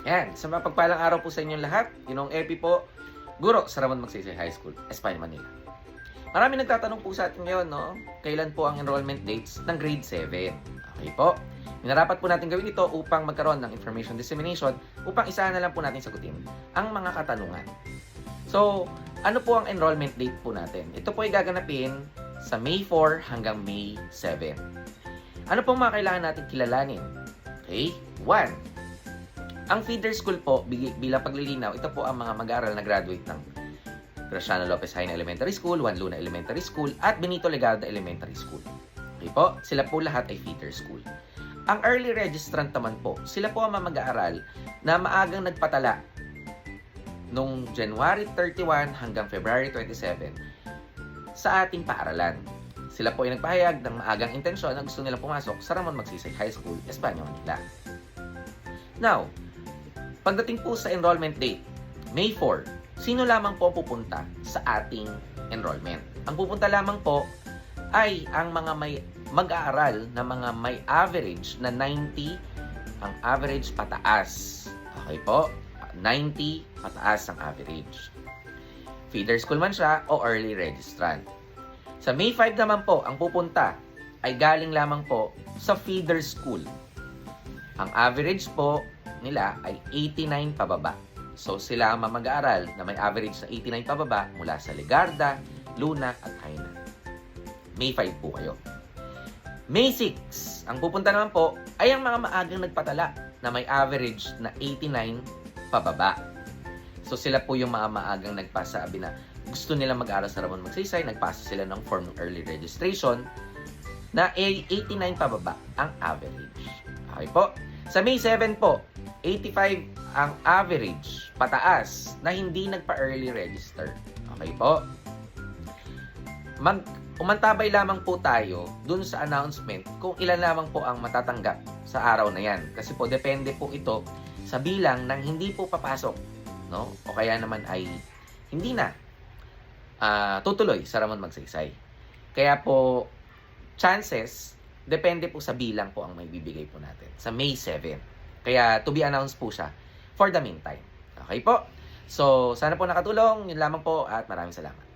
Yan, sa mapagpalang araw po sa inyong lahat. Ginong Epi po, guro sa Ramon Magsaysay High School, Espanya, Manila. Marami nagtatanong po sa atin ngayon, no? Kailan po ang enrollment dates ng grade 7? Okay po. Minarapat po natin gawin ito upang magkaroon ng information dissemination upang isahan na lang po natin sagutin ang mga katanungan. So, ano po ang enrollment date po natin? Ito po ay gaganapin sa May 4 hanggang May 7. Ano pong mga kailangan natin kilalanin? Okay? 1. Ang feeder school po, bilang paglilinaw, ito po ang mga mag-aaral na graduate ng Graciano Lopez Haina Elementary School, Juan Luna Elementary School, at Benito Legarda Elementary School. Okay po? Sila po lahat ay feeder school. Ang early registrant naman po, sila po ang mga mag-aaral na maagang nagpatala nung January 31 hanggang February 27 sa ating paaralan. Sila po ay nagpahayag ng maagang intensyon na gusto nilang pumasok sa Ramon Magsaysay High School, Espanya, Manila. Now, pagdating po sa enrollment date, May 4, sino lamang po pupunta sa ating enrollment? Ang pupunta lamang po ay ang mga may mag-aaral na mga may average na 90, ang average pataas. Okay po? 90 pataas ang average. Feeder school man siya o early registrant. Sa May 5 naman po, ang pupunta ay galing lamang po sa feeder school. Ang average po nila ay 89 pababa. So sila ang mag-aaral na may average na 89 pababa mula sa Legarda, Luna at Haina. May 5 po kayo. May 6, ang pupunta naman po ay ang mga maagang nagpatala na may average na 89 pababa. So sila po yung mga maagang nagpasabi na gusto nila mag-aaral sa Ramon Magsaysay, nagpasa sila ng form ng early registration na 89 pababa ang average. Okay po? Sa May 7 po, 85 ang average pataas na hindi nagpa-early register. Okay po? Umantabay lamang po tayo dun sa announcement kung ilan lamang po ang matatanggap sa araw na yan. Kasi po, depende po ito sa bilang ng hindi po papasok, no? O kaya naman ay hindi na tutuloy sa Ramon Magsaysay. Kaya po, chances, depende po sa bilang po ang may bibigay po natin sa May 7. Kaya to be announced po siya for the meantime. Okay po? So, sana po nakatulong. Yun lamang po at maraming salamat.